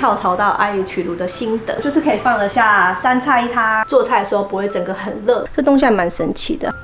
跳槽到 IH 炉的心得，就是可以放得下3菜1汤，做菜的时候不会整个很热，这东西还蛮神奇的。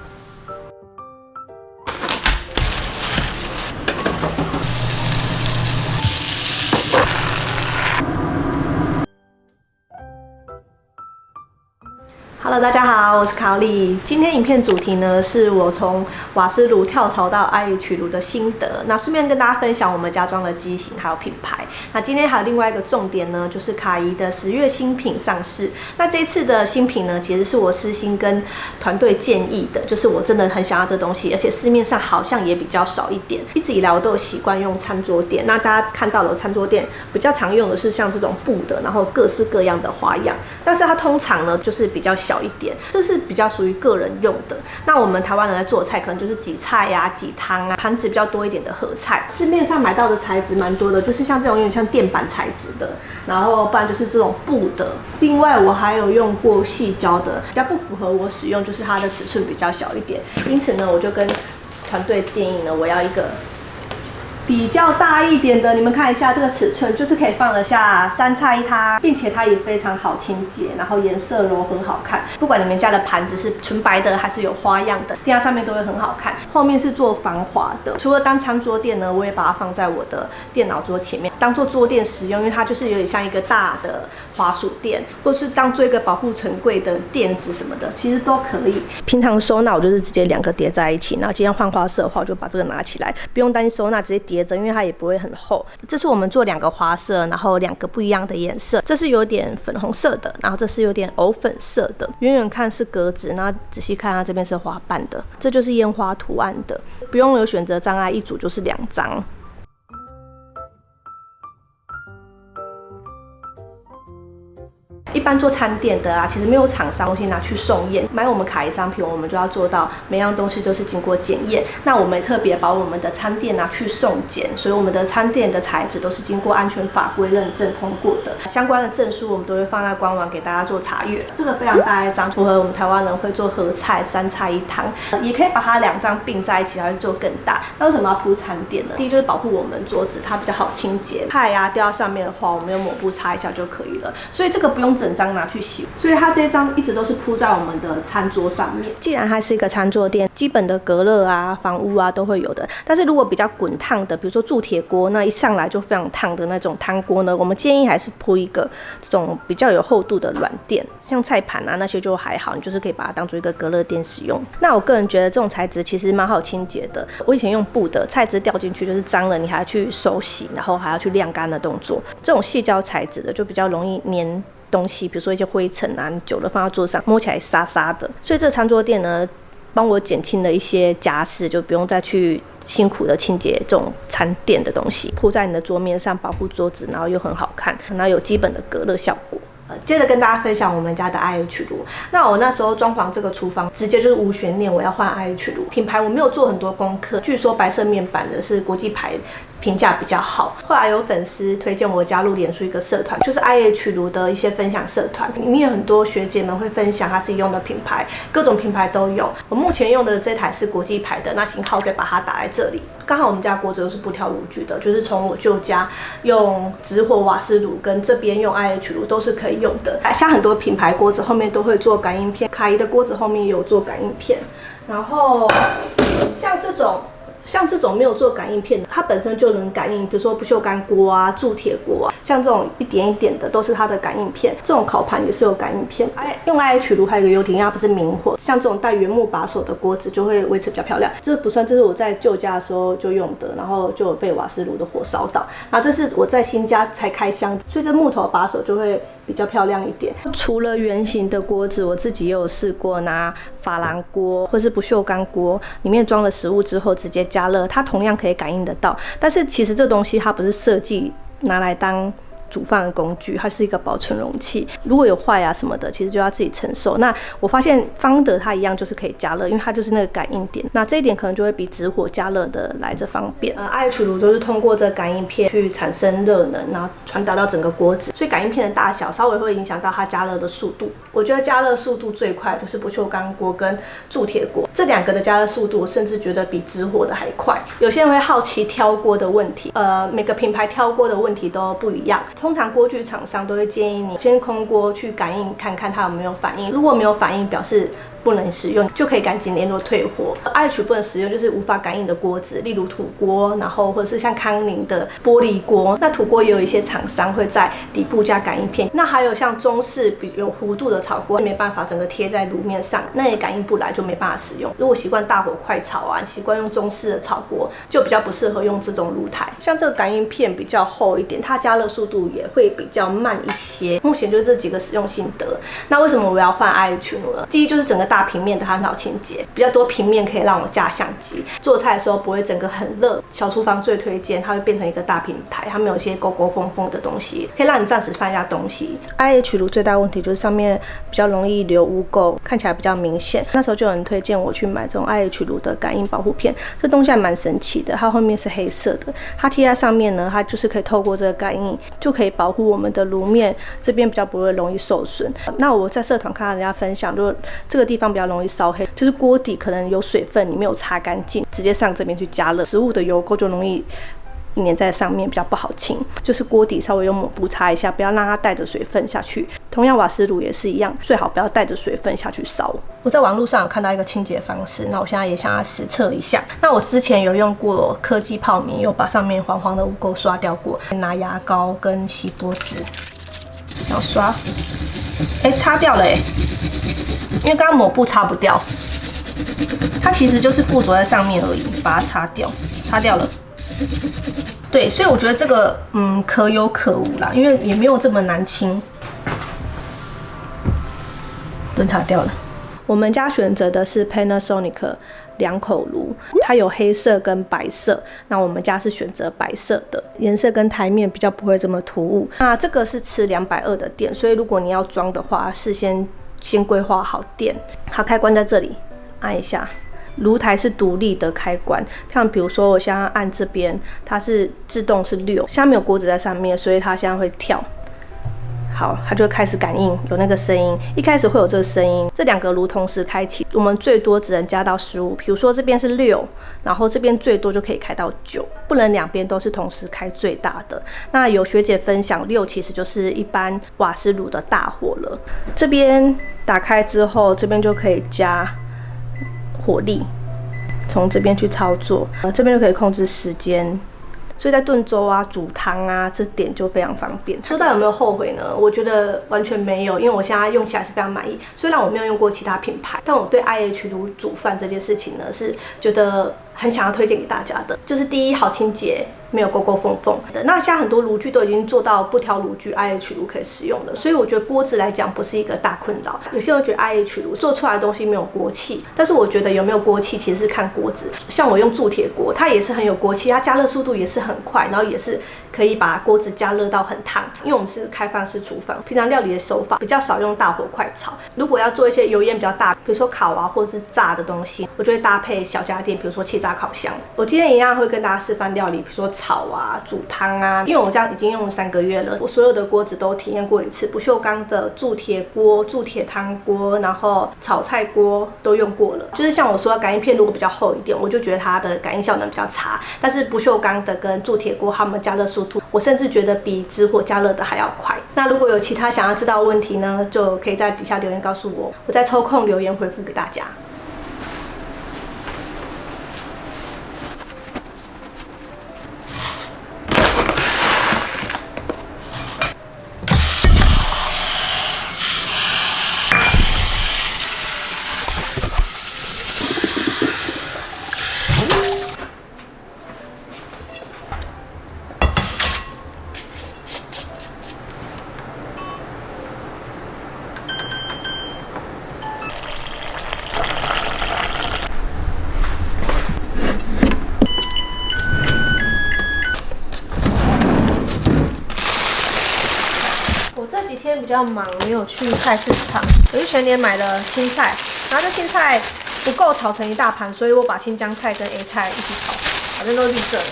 Hello， 大家好，我是卡莉。今天影片主题呢，是我从瓦斯炉跳槽到 IH 炉的心得。那顺便跟大家分享我们家装的机型还有品牌。那今天还有另外一个重点呢，就是卡仪的10月新品上市。那这一次的新品呢，其实是我私心跟团队建议的，就是我真的很想要这东西，而且市面上好像也比较少一点。一直以来我都有习惯用餐桌垫，那大家看到的餐桌垫比较常用的是像这种布的，然后各式各样的花样，但是它通常呢就是比较小一点，这是比较属于个人用的。那我们台湾人在做菜，可能就是挤菜啊、挤汤啊，盘子比较多一点的合菜。市面上买到的材质蛮多的，就是像这种有点像垫板材质的，然后不然就是这种布的。另外我还有用过矽胶的，比较不符合我使用，就是它的尺寸比较小一点。因此呢，我就跟团队建议呢，我要一个比较大一点的，你们看一下这个尺寸，就是可以放得下3菜1汤，并且它也非常好清洁，然后颜色柔和好看。不管你们家的盘子是纯白的还是有花样的，垫在上面都会很好看。后面是做防滑的，除了当餐桌垫呢，我也把它放在我的电脑桌前面，当做桌垫使用，因为它就是有点像一个大的滑鼠垫，或是当做一个保护层柜的垫子什么的，其实都可以。平常收纳我就是直接2个叠在一起，然后今天换花色的话，我就把这个拿起来，不用担心收纳，直接叠着，因为它也不会很厚。这是我们做2个花色，然后2个不一样的颜色，这是有点粉红色的，然后这是有点藕粉色的。远远看是格子，然后仔细看它这边是花瓣的，这就是烟花图案的，不用有选择障碍，一组就是2张。一般做餐店的啊，其实没有厂商东西拿去送验，买我们卡仪商品，我们就要做到每样东西都是经过检验。那我们特别把我们的餐垫拿去送检，所以我们的餐垫的材质都是经过安全法规认证通过的，相关的证书我们都会放在官网给大家做查阅。这个非常大一张，符合我们台湾人会做合菜3菜1汤，也可以把它2张并在一起，它会做更大。那为什么要铺餐垫呢？第一就是保护我们桌子，它比较好清洁，菜啊掉到上面的话，我们用抹布擦一下就可以了。所以这个不用整张拿去洗，所以它这一张一直都是铺在我们的餐桌上面。既然它是一个餐桌垫，基本的隔热啊、防污啊都会有的。但是如果比较滚烫的，比如说铸铁锅，那一上来就非常烫的那种汤锅呢，我们建议还是铺一个这种比较有厚度的软垫，像菜盘啊那些就还好，你就是可以把它当做一个隔热垫使用。那我个人觉得这种材质其实蛮好清洁的。我以前用布的，菜汁掉进去就是脏了，你还要去手洗，然后还要去晾干的动作。这种矽胶材质的就比较容易粘东西，比如说一些灰尘啊，你久了放到桌上，摸起来沙沙的。所以这餐桌垫呢，帮我减轻了一些家事，就不用再去辛苦的清洁这种餐垫的东西，铺在你的桌面上，保护桌子，然后又很好看，然后有基本的隔热效果。接着跟大家分享我们家的 IH 炉。那我那时候装潢这个厨房，直接就是无悬念，我要换 IH 炉。品牌我没有做很多功课，据说白色面板的是国际牌，评价比较好。后来有粉丝推荐我加入脸书一个社团，就是 IH 炉的一些分享社团，里面有很多学姐们会分享她自己用的品牌，各种品牌都有。我目前用的这台是国际牌的，那型号就把它打在这里。刚好我们家锅子都是不挑炉具的，就是从我舅家用直火瓦斯炉跟这边用 IH 炉都是可以用的。像很多品牌锅子后面都会做感应片，卡仪的锅子后面也有做感应片。然后像这种没有做感应片的，它本身就能感应，比如说不锈钢锅啊、铸铁锅啊，像这种一点一点的都是它的感应片。这种烤盘也是有感应片。用 IH 炉还有一个优点，因为它不是明火，像这种带原木把手的锅子就会维持比较漂亮。这不算，这是我在旧家的时候就用的，然后就有被瓦斯炉的火烧到。然后这是我在新家才开箱，所以这木头把手就会比较漂亮一点。除了圆形的锅子，我自己也有试过拿珐琅锅或是不锈钢锅，里面装了食物之后直接加热，它同样可以感应得到。但是其实这东西它不是设计拿来当煮饭的工具，它是一个保存容器，如果有坏啊什么的，其实就要自己承受。那我发现方德它一样就是可以加热，因为它就是那个感应点，那这一点可能就会比直火加热的来着方便。IH 炉都是通过这感应片去产生热能，然后传达到整个锅子，所以感应片的大小稍微会影响到它加热的速度。我觉得加热速度最快就是不锈钢锅跟铸铁锅，这两个的加热速度我甚至觉得比直火的还快。有些人会好奇挑锅的问题，每个品牌挑锅的问题都不一样。通常锅具厂商都会建议你先空锅去感应看看它有没有反应，如果没有反应，表示不能使用，就可以赶紧联络退货。IH 不能使用就是无法感应的锅子，例如土锅，然后或者是像康宁的玻璃锅。那土锅也有一些厂商会在底部加感应片。那还有像中式有弧度的炒锅，没办法整个贴在炉面上，那也感应不来，就没办法使用。如果习惯大火快炒啊，习惯用中式的炒锅，就比较不适合用这种炉台。像这个感应片比较厚一点，它加热速度也会比较慢一些。目前就是这几个使用心得。那为什么我要换 IH 呢？第一就是整个大平面的它很好清洁，比较多平面可以让我架相机，做菜的时候不会整个很热。小厨房最推荐它会变成一个大平台，它没有一些勾勾缝缝的东西，可以让你暂时放下东西。IH 炉最大问题就是上面比较容易留污垢，看起来比较明显。那时候就有人推荐我去买这种 IH 炉的感应保护片，这东西还蛮神奇的，它后面是黑色的，它贴在上面呢，它就是可以透过这个感应，就可以保护我们的炉面这边比较不会容易受损。那我在社团看到人家分享，就这个地方比较容易烧黑，就是锅底可能有水分，你没有擦干净，直接上这边去加热，食物的油垢就容易粘在上面，比较不好清。就是锅底稍微用抹布擦一下，不要让它带着水分下去。同样瓦斯炉也是一样，最好不要带着水分下去烧。我在网络上有看到一个清洁方式，那我现在也想要实测一下。那我之前有用过科技泡棉，有把上面黄黄的污垢刷掉过，拿牙膏跟锡箔纸，然后刷，擦掉了因为刚刚抹布擦不掉，它其实就是附着在上面而已，把它擦掉，擦掉了。对，所以我觉得这个可有可无啦，因为也没有这么难清。都擦掉了。我们家选择的是 Panasonic 2口炉，它有黑色跟白色。那我们家是选择白色的，颜色跟台面比较不会这么突兀。那这个是吃220的电，所以如果你要装的话，事先规划好电。好，开关在这里，按一下。炉台是独立的开关，像比如说我现在按这边，它是自动是6，现在没有锅子在上面，所以它现在会跳。好，它就会开始感应，有那个声音。一开始会有这个声音，这2个炉同时开启，我们最多只能加到15。比如说这边是6，然后这边最多就可以开到9，不能两边都是同时开最大的。那有学姐分享，6其实就是一般瓦斯炉的大火了。这边打开之后，这边就可以加火力，从这边去操作，这边就可以控制时间。所以在炖粥啊、煮汤啊，这点就非常方便。说到有没有后悔呢？我觉得完全没有，因为我现在用起来是非常满意。虽然我没有用过其他品牌，但我对 IH 炉煮饭这件事情呢，是觉得很想要推荐给大家的。就是第一，好清洁，没有勾勾缝缝的。那现在很多炉具都已经做到不挑炉具 IH 炉可以使用了，所以我觉得锅子来讲不是一个大困扰。有些人觉得 IH 炉做出来的东西没有锅气，但是我觉得有没有锅气其实是看锅子。像我用铸铁锅，它也是很有锅气，它加热速度也是很快，然后也是可以把锅子加热到很烫。因为我们是开放式厨房，平常料理的手法比较少用大火快炒。如果要做一些油烟比较大，比如说烤啊或者是炸的东西，我就会搭配小家电，比如说气炸烤箱。我今天一样会跟大家示范料理，比如说炒啊、煮汤啊。因为我这样已经用了3个月了，我所有的锅子都体验过一次，不锈钢的铸铁锅、铸铁汤锅，然后炒菜锅都用过了。就是像我说的感应片如果比较厚一点，我就觉得它的感应效能比较差。但是不锈钢的跟铸铁锅，它们加热速度，我甚至觉得比直火加热的还要快。那如果有其他想要知道的问题呢，就可以在底下留言告诉我，我再抽空留言回复给大家。比较忙，没有去菜市场，我去全联买了青菜，然后这青菜不够炒成一大盘，所以我把青江菜跟 A 菜一起炒，反正都是绿色的。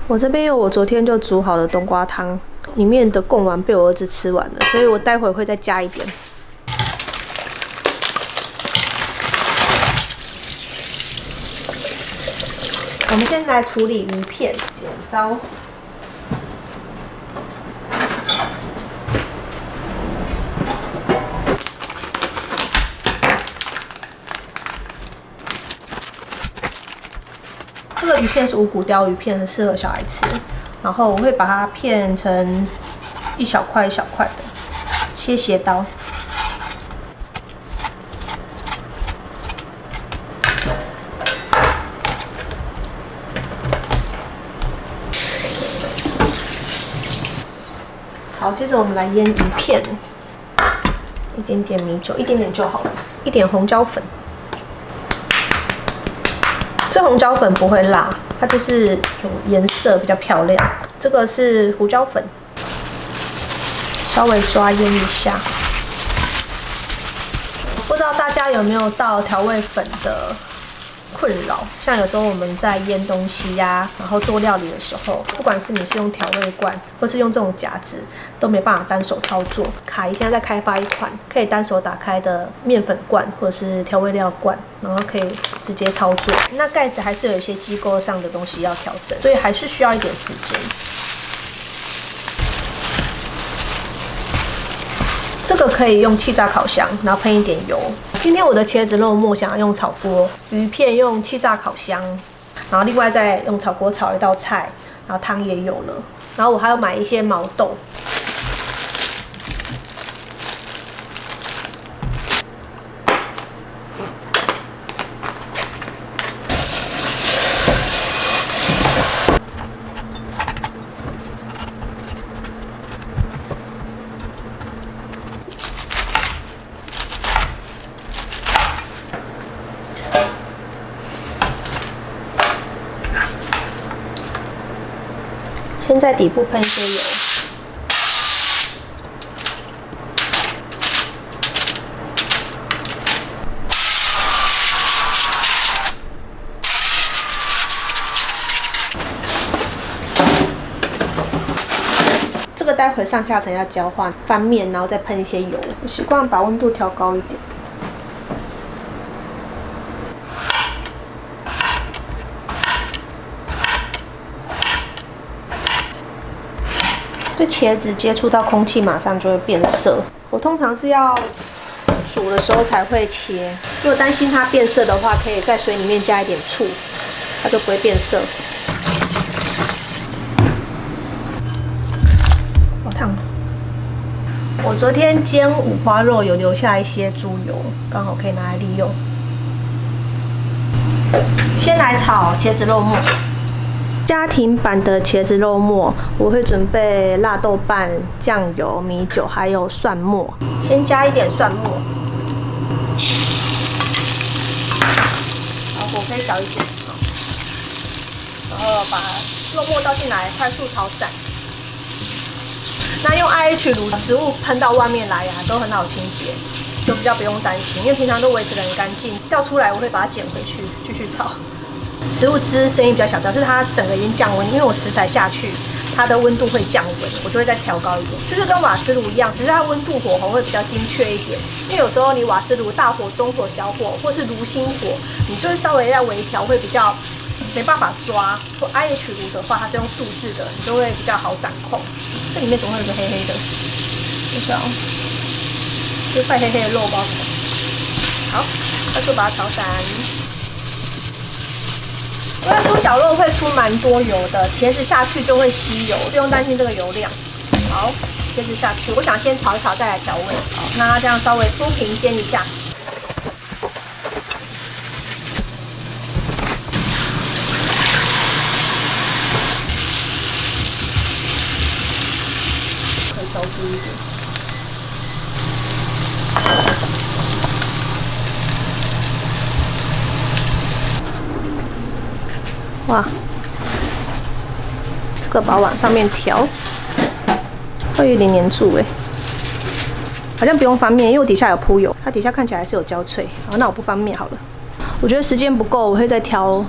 我这边有我昨天就煮好的冬瓜汤，里面的贡丸被我儿子吃完了，所以我待会会再加一点。我们先来处理鱼片，剪刀。这个鱼片是无骨鲷鱼片，很适合小孩吃。然后我会把它片成一小块一小块的，切斜刀。好，接着我们来腌鱼片，一点点米酒，一点点就好了，一点红椒粉。这红椒粉不会辣，它就是有颜色比较漂亮。这个是胡椒粉，稍微抓腌一下。不知道大家有没有到调味粉的困扰？像有时候我们在腌东西呀，然后做料理的时候，不管是你是用调味罐，或是用这种夹子，都没办法单手操作。凯现在在开发一款可以单手打开的面粉罐或者是调味料罐，然后可以直接操作。那盖子还是有一些机构上的东西要调整，所以还是需要一点时间。这个可以用气炸烤箱，然后喷一点油。今天我的茄子肉末想要用炒锅，鱼片用气炸烤箱，然后另外再用炒锅炒一道菜，然后汤也有了。然后我还要买一些毛豆。先在底部喷一些油，这个待会上下层要交换，翻面然后再喷一些油。我习惯把温度调高一点。这茄子接触到空气，马上就会变色。我通常是要煮的时候才会切，如果担心它变色的话，可以在水里面加一点醋，它就不会变色。好烫！我昨天煎五花肉有留下一些猪油，刚好可以拿来利用。先来炒茄子肉末。家庭版的茄子肉末，我会准备辣豆瓣、酱油、米酒，还有蒜末。先加一点蒜末，好，火可以小一点，然后把肉末倒进来，快速炒散。那用 IH 炉，食物喷到外面来呀，都很好清洁，就比较不用担心，因为平常都维持得很干净。掉出来我会把它捡回去，继续炒。食物汁声音比较小，表示它整个已经降温，因为我食材下去，它的温度会降温，我就会再调高一点，就是跟瓦斯炉一样，只是它温度火候会比较精确一点。因为有时候你瓦斯炉大火、中火、小火，或是炉心火，你就会稍微要微调，会比较没办法抓。或 IH 炉的话，它是用数字的，你就会比较好掌控。这里面总会有个黑黑的，就是哦，这块黑黑的肉包什么？好，快速把它炒散。因为猪小肉会出蛮多油的，茄子下去就会吸油，不用担心这个油量。好，茄子下去，我想先炒一炒再来调味。好，那它这样稍微猪平煎一下。可以调低一点。哇，这个把它往上面调，会有点黏住哎，好像不用翻面，因为我底下有铺油，它底下看起来还是有焦脆。好，那我不翻面好了。我觉得时间不够，我会再调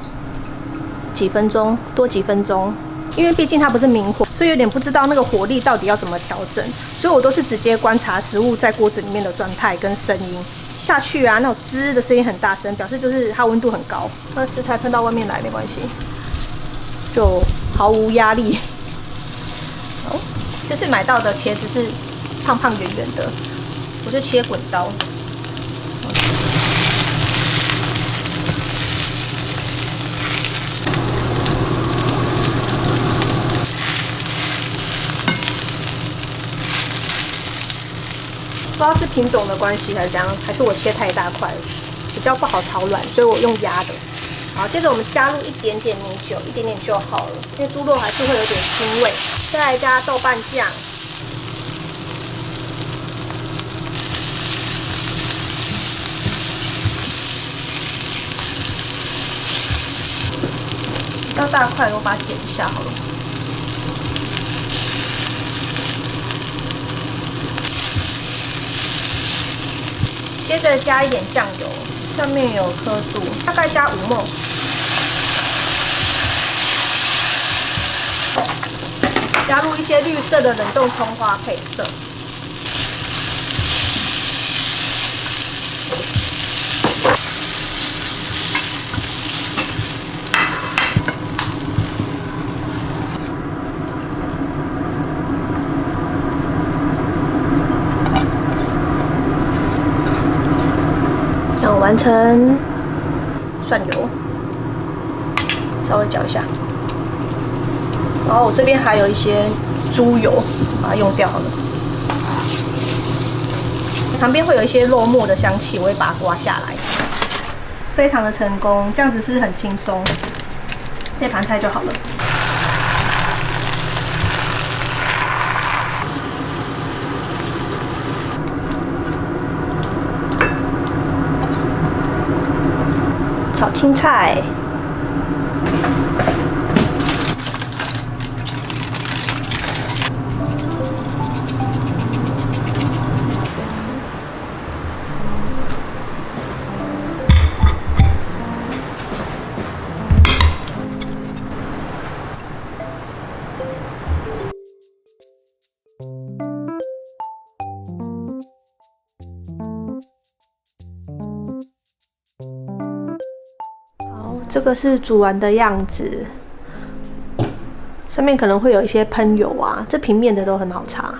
几分钟，多几分钟，因为毕竟它不是明火，所以有点不知道那个火力到底要怎么调整，所以我都是直接观察食物在锅子里面的状态跟声音。下去啊，那种滋的声音很大声，表示就是它温度很高。那食材喷到外面来没关系。就毫无压力。哦，这次买到的茄子是胖胖圆圆的，我就切滚刀。不知道是品种的关系还是怎样，还是我切太大块了，比较不好炒软，所以我用压的。好，接着我们加入一点点米酒，一点点就好了，因为猪肉还是会有点腥味。再来加豆瓣酱，比较大块，我把它剪一下好了。接着加一点酱油，上面有刻度，大概加5沫。加入一些绿色的冷冻葱花配色。让我完成蒜油，稍微搅一下。然后我这边还有一些猪油，把它用掉好了。旁边会有一些肉末的香气，我会把它刮下来。非常的成功，这样子是很轻松。这盘菜就好了。炒青菜。好，这个是煮完的样子，上面可能会有一些喷油啊，这平面的都很好擦。